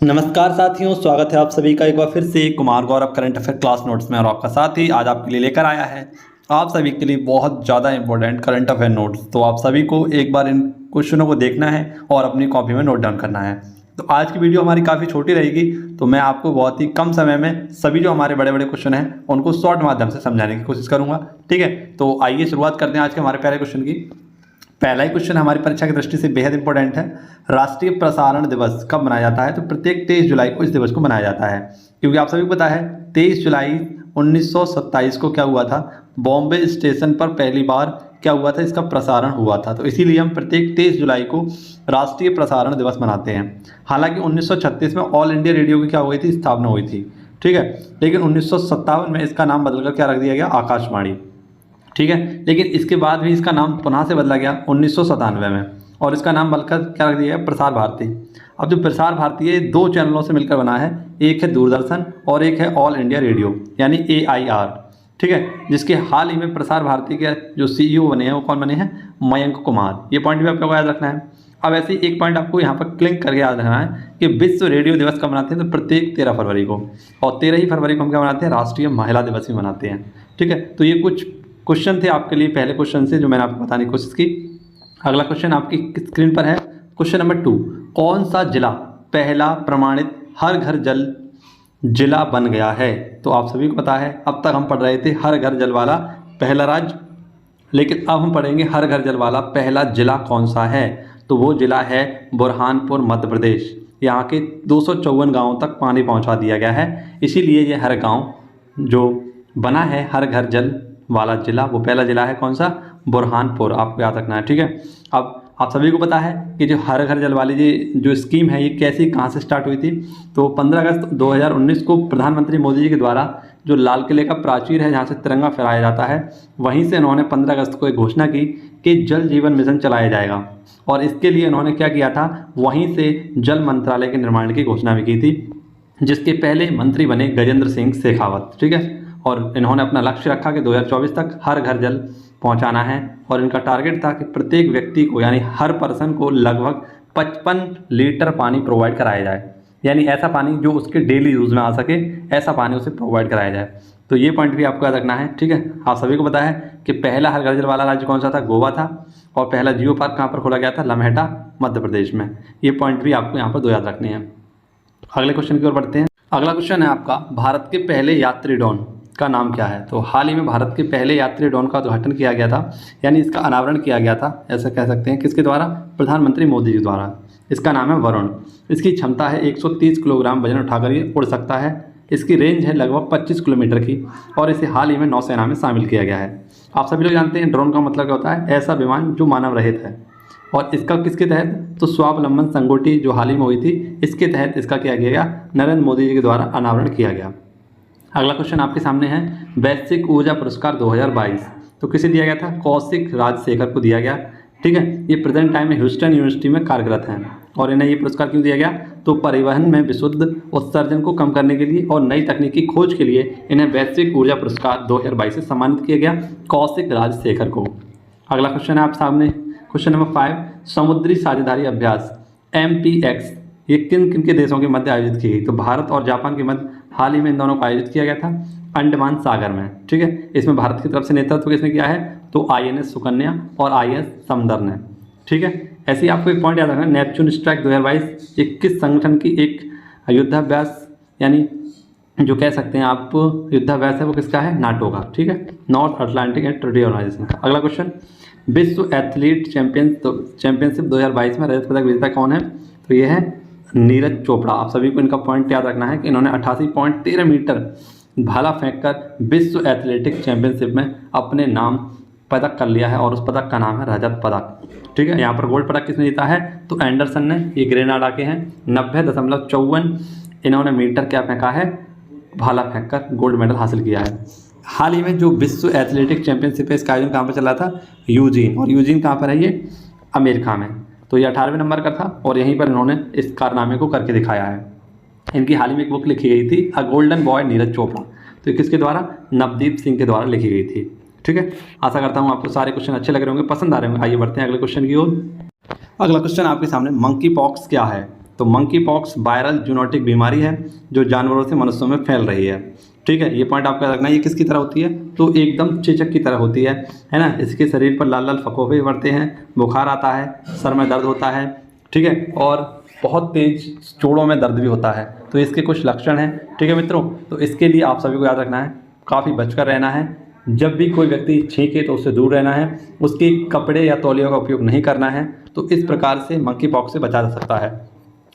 नमस्कार साथियों, स्वागत है आप सभी का एक बार फिर से Kumar Gaurav current affair class notes में। और आपका साथी आज आपके लिए लेकर आया है आप सभी के लिए बहुत ज़्यादा इंपॉर्टेंट करंट अफेयर नोट्स। तो आप सभी को एक बार इन क्वेश्चनों को देखना है और अपनी कॉपी में नोट डाउन करना है। तो आज की वीडियो हमारी काफ़ी छोटी रहेगी, तो मैं आपको बहुत ही कम समय में सभी जो हमारे बड़े बड़े क्वेश्चन हैं उनको शॉर्ट माध्यम से समझाने की कोशिश करूँगा। ठीक है, तो आइए शुरुआत करते हैं आज के हमारे पहले क्वेश्चन की। पहला ही क्वेश्चन हमारी परीक्षा की दृष्टि से बेहद इंपॉर्टेंट है। राष्ट्रीय प्रसारण दिवस कब मनाया जाता है? तो प्रत्येक 23 जुलाई को इस दिवस को मनाया जाता है, क्योंकि आप सभी को पता है 23 जुलाई 1927 को क्या हुआ था, बॉम्बे स्टेशन पर पहली बार क्या हुआ था, इसका प्रसारण हुआ था। तो इसीलिए हम प्रत्येक 23 जुलाई को राष्ट्रीय प्रसारण दिवस मनाते हैं। हालांकि 1936 में ऑल इंडिया रेडियो की क्या हुई थी, स्थापना हुई थी। ठीक है, लेकिन 1957 में इसका नाम बदलकर क्या रख दिया गया, आकाशवाणी। ठीक है, लेकिन इसके बाद भी इसका नाम पुनः से बदला गया 1997 में, और इसका नाम बदलकर क्या रख दिया गया, प्रसार भारती। अब जो प्रसार भारती है दो चैनलों से मिलकर बना है, एक है दूरदर्शन और एक है ऑल इंडिया रेडियो यानी AIR। ठीक है, जिसके हाल ही में प्रसार भारती के जो CEO बने हैं वो कौन बने हैं, मयंक कुमार। ये पॉइंट भी आपको याद रखना है। अब ऐसे ही एक पॉइंट आपको यहाँ पर क्लिक करके याद रखना है कि विश्व रेडियो दिवस कब मनाते हैं, तो प्रत्येक 13 फरवरी को, और 13 ही फरवरी को हम क्या मनाते हैं, राष्ट्रीय महिला दिवस भी मनाते हैं। ठीक है, तो ये कुछ क्वेश्चन थे आपके लिए पहले क्वेश्चन से जो मैंने आपको बताने की कोशिश की। अगला क्वेश्चन आपकी स्क्रीन पर है, क्वेश्चन नंबर 2। कौन सा जिला पहला प्रमाणित हर घर जल जिला बन गया है? तो आप सभी को पता है, अब तक हम पढ़ रहे थे हर घर जल वाला पहला राज्य, लेकिन अब हम पढ़ेंगे हर घर जल वाला पहला जिला कौन सा है। तो वो जिला है बुरहानपुर, मध्य प्रदेश। यहाँ के 254 गाँवों तक पानी पहुँचा दिया गया है, इसीलिए ये हर गाँव जो बना है हर घर जल वाला जिला, वो पहला जिला है कौन सा, बुरहानपुर। आपको याद रखना है। ठीक है, अब आप सभी को पता है कि जो हर घर जल वाली जो स्कीम है ये कैसी कहाँ से स्टार्ट हुई थी। तो 15 अगस्त 2019 को प्रधानमंत्री मोदी जी के द्वारा जो लाल किले का प्राचीर है जहाँ से तिरंगा फहराया जाता है, वहीं से इन्होंने 15 अगस्त को एक घोषणा की कि जल जीवन मिशन चलाया जाएगा। और इसके लिए इन्होंने क्या किया था, वहीं से जल मंत्रालय के निर्माण की घोषणा भी की थी, जिसके पहले मंत्री बने गजेंद्र सिंह शेखावत। ठीक है, और इन्होंने अपना लक्ष्य रखा कि 2024 तक हर घर जल पहुंचाना है, और इनका टारगेट था कि प्रत्येक व्यक्ति को यानी हर पर्सन को लगभग 55 लीटर पानी प्रोवाइड कराया जाए, यानी ऐसा पानी जो उसके डेली यूज़ में आ सके, ऐसा पानी उसे प्रोवाइड कराया जाए। तो ये पॉइंट भी आपको याद रखना है। ठीक है, आप सभी को पता है कि पहला हर घर जल वाला राज्य कौन सा था, गोवा था, और पहला जियो पार्क कहाँ पर खोला गया था, लम्हेटा, मध्य प्रदेश में। ये पॉइंट भी आपको यहाँ पर दो याद रखने हैं। अगले क्वेश्चन की ओर बढ़ते हैं। अगला क्वेश्चन है आपका, भारत के पहले यात्री ड्रोन का नाम क्या है? तो हाल ही में भारत के पहले यात्री ड्रोन का उद्घाटन किया गया था, यानी इसका अनावरण किया गया था, ऐसा कह सकते हैं। किसके द्वारा? प्रधानमंत्री मोदी जी द्वारा। इसका नाम है वरुण। इसकी क्षमता है 130 किलोग्राम वजन उठाकर ये उड़ सकता है। इसकी रेंज है लगभग 25 किलोमीटर की, और इसे हाल ही में नौसेना में शामिल किया गया है। आप सभी लोग जानते हैं ड्रोन का मतलब क्या होता है, ऐसा विमान जो मानव रहित है। और इसका किसके तहत? तो स्वावलंबन संगोष्ठी जो हाल ही में हुई थी, इसके तहत इसका क्या किया गया, नरेंद्र मोदी जी के द्वारा अनावरण किया गया। अगला क्वेश्चन आपके सामने है, वैश्विक ऊर्जा पुरस्कार 2022 तो किसे दिया गया था? कौशिक राजशेखर को दिया गया। ठीक है, ये प्रेजेंट टाइम में ह्यूस्टन यूनिवर्सिटी में कार्यरत हैं, और इन्हें ये पुरस्कार क्यों दिया गया? तो परिवहन में विशुद्ध उत्सर्जन को कम करने के लिए और नई तकनीकी खोज के लिए इन्हें वैश्विक ऊर्जा पुरस्कार 2022 से सम्मानित किया गया, कौशिक राजशेखर को। अगला क्वेश्चन है आप सामने, क्वेश्चन नंबर 5। समुद्री साझेदारी अभ्यास MPX ये किन किन के देशों के मध्य आयोजित की गई? तो भारत और जापान के मध्य हाल ही में इन दोनों को आयोजित किया गया था अंडमान सागर में। ठीक है, इसमें भारत की तरफ से नेतृत्व किसने किया है? तो INS सुकन्या और IS समंदर ने। ठीक है, ऐसे ही आपको एक पॉइंट याद रखना, नेपच्यून स्ट्राइक 2022 ये किस संगठन की एक युद्धाभ्यास, यानी जो कह सकते हैं आप युद्धाभ्यास है, वो किसका है? नाटो का। ठीक है, North Atlantic and Treaty Organization का। अगला क्वेश्चन, विश्व एथलीट चैंपियनशिप 2022 में रजत पदक विजेता कौन है? तो ये है नीरज चोपड़ा। आप सभी को इनका पॉइंट याद रखना है कि इन्होंने 88.13 मीटर भाला फेंककर विश्व एथलेटिक चैंपियनशिप में अपने नाम पदक कर लिया है, और उस पदक का नाम है रजत पदक। ठीक है, यहाँ पर गोल्ड पदक किसने जीता है? तो एंडरसन ने, ये ग्रेनाडा के हैं। 90.54 इन्होंने मीटर क्या फेंका है, भाला फेंककर गोल्ड मेडल हासिल किया है। हाल ही में जो विश्व एथलेटिक चैंपियनशिप है इसका आयोजन कहाँ पर चला था? यूजीन। और यूजीन कहाँ पर है? ये अमेरिका में। तो ये 18वें नंबर का था, और यहीं पर इन्होंने इस कारनामे को करके दिखाया है। इनकी हाल ही में एक बुक लिखी गई थी, अ गोल्डन बॉय नीरज चोपड़ा। तो ये किसके द्वारा? नवदीप सिंह के द्वारा लिखी गई थी। ठीक है, आशा करता हूँ आपको सारे क्वेश्चन अच्छे लग रहे होंगे, पसंद आ रहे होंगे। आइए बढ़ते हैं अगले क्वेश्चन की ओर। अगला क्वेश्चन आपके सामने, मंकी पॉक्स क्या है? तो मंकी पॉक्स वायरल जूनोटिक बीमारी है जो जानवरों से मनुष्यों में फैल रही है। ठीक है, ये पॉइंट आपको याद रखना है। ये किसकी तरह होती है? तो एकदम चेचक की तरह होती है ना। इसके शरीर पर लाल लाल फकोफे बढ़ते हैं, बुखार आता है, सर में दर्द होता है, ठीक है, और बहुत तेज जोड़ों में दर्द भी होता है। तो इसके कुछ लक्षण हैं। ठीक है मित्रों, तो इसके लिए आप सभी को याद रखना है, काफ़ी बचकर रहना है। जब भी कोई व्यक्ति छींके तो उससे दूर रहना है, उसके कपड़े या तौलियों का उपयोग नहीं करना है। तो इस प्रकार से मंकी पॉक्स से बचा जा सकता है।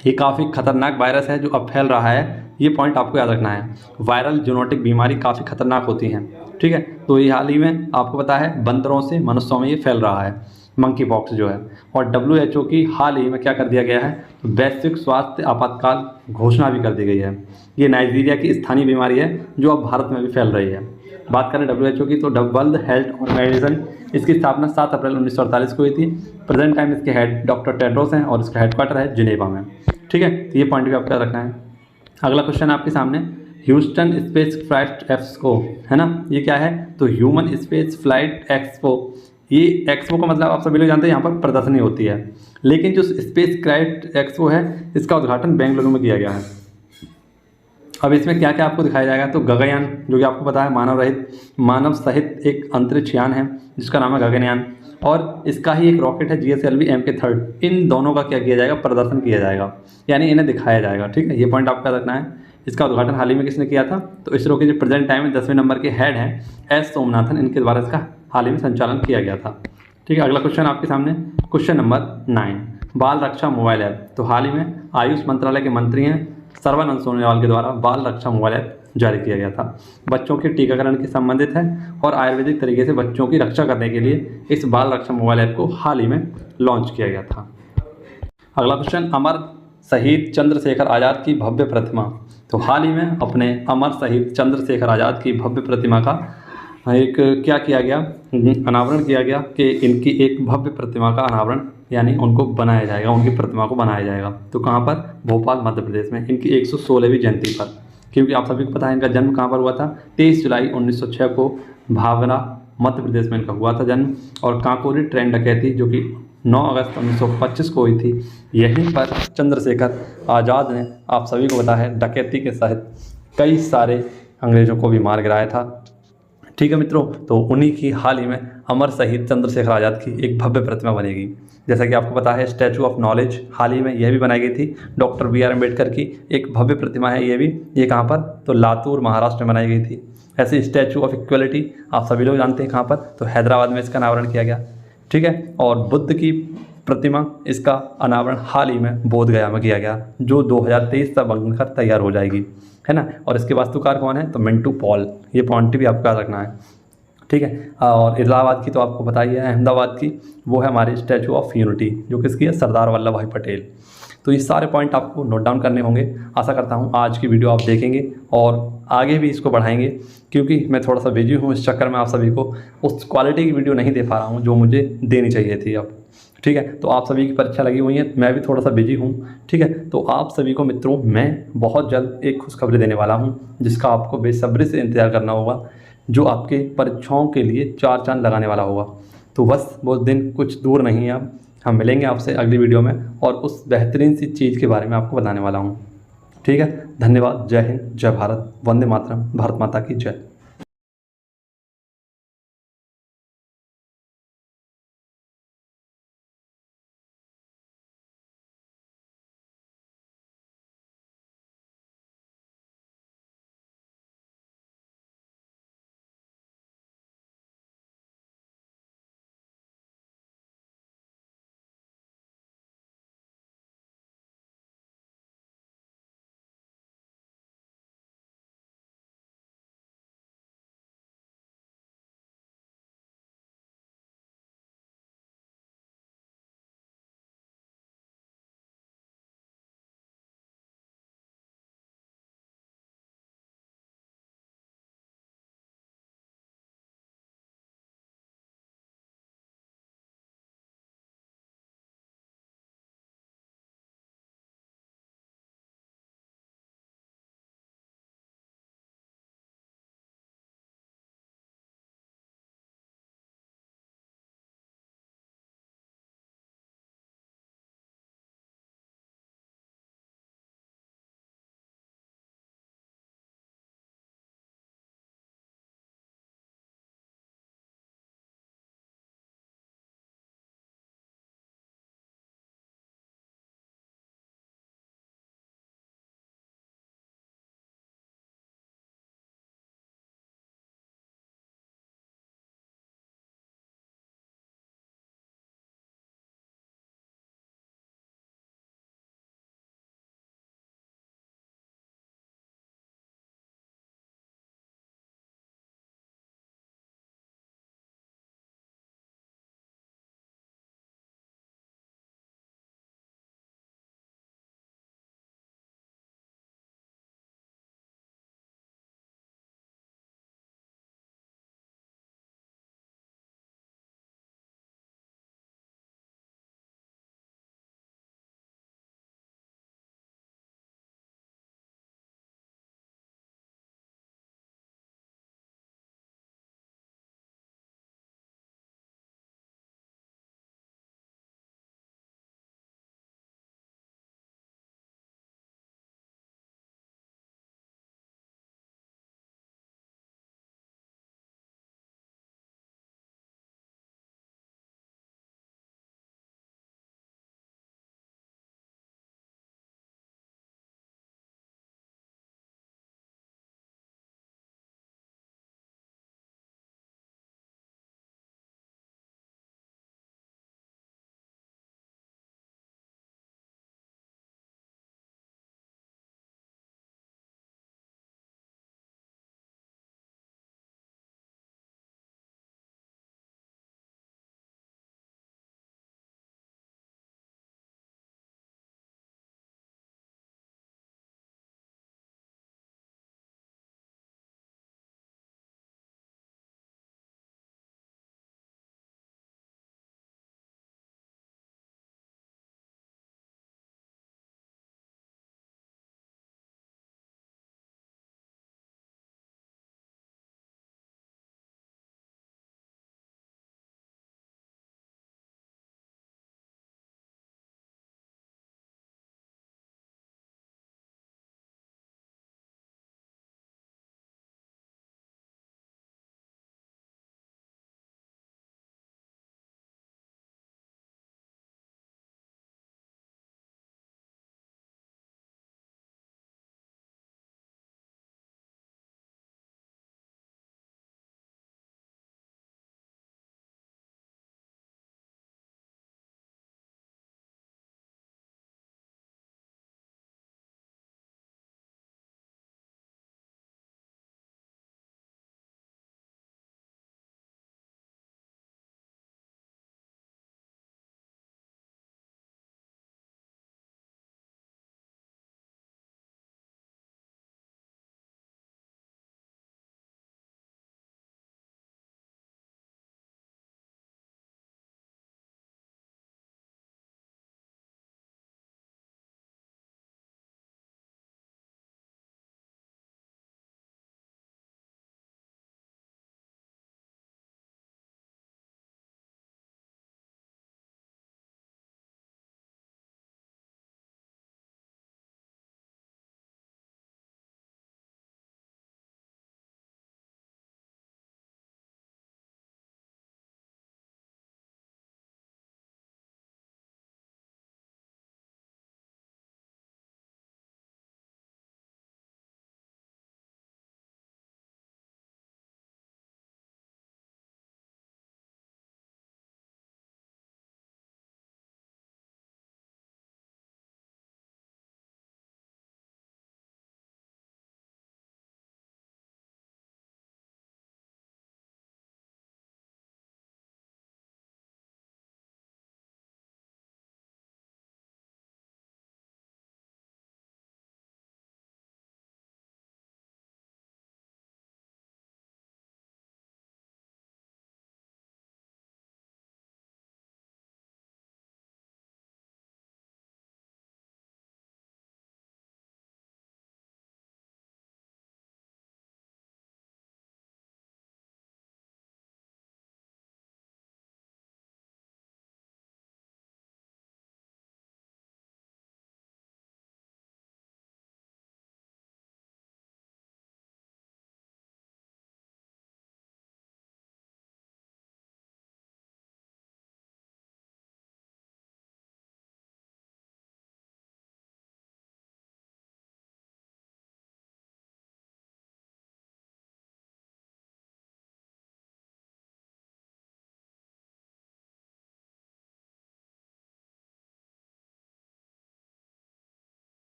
ये काफ़ी खतरनाक वायरस है जो अब फैल रहा है, ये पॉइंट आपको याद रखना है। वायरल जूनोटिक बीमारी काफ़ी खतरनाक होती हैं। ठीक है, तो ये हाल ही में आपको पता है बंदरों से मनुष्यों में ये फैल रहा है मंकी पॉक्स जो है। और WHO की हाल ही में क्या कर दिया गया है, तो वैश्विक स्वास्थ्य आपातकाल घोषणा भी कर दी गई है। ये नाइजीरिया की स्थानीय बीमारी है जो अब भारत में भी फैल रही है। बात करें WHO की, तो वर्ल्ड हेल्थ ऑर्गेनाइजेशन इसकी स्थापना 7 अप्रैल 1948 को हुई थी। प्रेजेंट टाइम इसके हेड डॉक्टर टेड्रोस हैं और इसका हेडक्वार्टर है जिनेवा में। ठीक है, तो ये पॉइंट भी आपको याद रखना है। अगला क्वेश्चन आपके सामने, ह्यूस्टन स्पेस फ्लाइट एक्सपो है ना, ये क्या है? तो ह्यूमन स्पेस फ्लाइट एक्सपो। ये एक्सपो का मतलब आप सभी लोग जानते हैं, यहाँ पर प्रदर्शनी होती है। लेकिन जो स्पेस फ्लाइट एक्सपो है इसका उद्घाटन बेंगलुरु में किया गया है। अब इसमें क्या क्या आपको दिखाया जाएगा, तो गगनयान, जो कि आपको पता है मानव सहित एक अंतरिक्ष यान है जिसका नाम है गगनयान, और इसका ही एक रॉकेट है GSLV MK3। इन दोनों का क्या किया जाएगा, प्रदर्शन किया जाएगा, यानी इन्हें दिखाया जाएगा। ठीक है, ये पॉइंट आपको याद रखना है। इसका उद्घाटन हाल ही में किसने किया था, तो इसरो के जो प्रेजेंट टाइम में 10वें नंबर के हेड हैं S सोमनाथन, इनके द्वारा इसका हाल ही में संचालन किया गया था। ठीक है, अगला क्वेश्चन आपके सामने, क्वेश्चन नंबर 9, बाल रक्षा मोबाइल ऐप। तो हाल ही में आयुष मंत्रालय के मंत्री हैं सर्बानंद सोनोवाल के द्वारा बाल रक्षा मोबाइल ऐप जारी किया गया था। बच्चों के टीकाकरण के संबंधित है और आयुर्वेदिक तरीके से बच्चों की रक्षा करने के लिए इस बाल रक्षा मोबाइल ऐप को हाल ही में लॉन्च किया गया था। अगला क्वेश्चन, अमर शहीद चंद्रशेखर आज़ाद की भव्य प्रतिमा। तो हाल ही में अपने अमर शहीद चंद्रशेखर आज़ाद की भव्य प्रतिमा का एक क्या किया गया, अनावरण किया गया कि इनकी एक भव्य प्रतिमा का अनावरण, यानी उनको बनाया जाएगा, उनकी प्रतिमा को बनाया जाएगा। तो कहाँ पर? भोपाल मध्य प्रदेश में, इनकी 116वीं जयंती पर। क्योंकि आप सभी को पता है इनका जन्म कहाँ पर हुआ था, 23 जुलाई 1906 को भावना मध्य प्रदेश में इनका हुआ था जन्म। और काकोरी ट्रेन डकैती जो कि 9 अगस्त 1925 को हुई थी, यहीं पर चंद्रशेखर आज़ाद ने आप सभी को पता है डकैती के सहित कई सारे अंग्रेज़ों को भी मार गिराया था। ठीक है मित्रों, तो उन्हीं की हाल ही में अमर शहीद चंद्रशेखर आज़ाद की एक भव्य प्रतिमा बनेगी। जैसा कि आपको पता है स्टैचू ऑफ नॉलेज हाल ही में यह भी बनाई गई थी, डॉक्टर BR अम्बेडकर की एक भव्य प्रतिमा है ये भी। ये कहाँ पर? तो लातूर महाराष्ट्र में बनाई गई थी। ऐसे स्टैचू ऑफ इक्वलिटी आप सभी लोग जानते हैं कहाँ पर, तो हैदराबाद में इसका अनावरण किया गया। ठीक है, और बुद्ध की प्रतिमा, इसका अनावरण हाल ही में बोधगया में किया गया, जो 2023 तक बनकर तैयार हो जाएगी, है ना। और इसके वास्तुकार कौन है, तो मिंटू पॉल। ये पॉइंट भी आपको याद रखना है। ठीक है, और इलाहाबाद की तो आपको पता ही है, अहमदाबाद की वो है हमारी स्टैचू ऑफ यूनिटी, जो किसकी है, सरदार वल्लभ भाई पटेल। तो ये सारे पॉइंट आपको नोट डाउन करने होंगे। आशा करता हूँ आज की वीडियो आप देखेंगे और आगे भी इसको बढ़ाएंगे, क्योंकि मैं थोड़ा सा बिजी हूँ, इस चक्कर में आप सभी को उस क्वालिटी की वीडियो नहीं दे पा रहा हूँ जो मुझे देनी चाहिए थी अब। ठीक है, तो आप सभी की परीक्षा लगी हुई है, मैं भी थोड़ा सा बिजी हूँ। ठीक है, तो आप सभी को मित्रों मैं बहुत जल्द एक खुशखबरी देने वाला हूँ, जिसका आपको बेसब्री से इंतज़ार करना होगा, जो आपके परीक्षाओं के लिए 4 चांद लगाने वाला होगा। तो बस वो दिन कुछ दूर नहीं है, अब हम मिलेंगे आपसे अगली वीडियो में और उस बेहतरीन सी चीज़ के बारे में आपको बताने वाला हूँ। ठीक है, धन्यवाद। जय हिंद, जय भारत, वंदे मातरम, भारत माता की जय।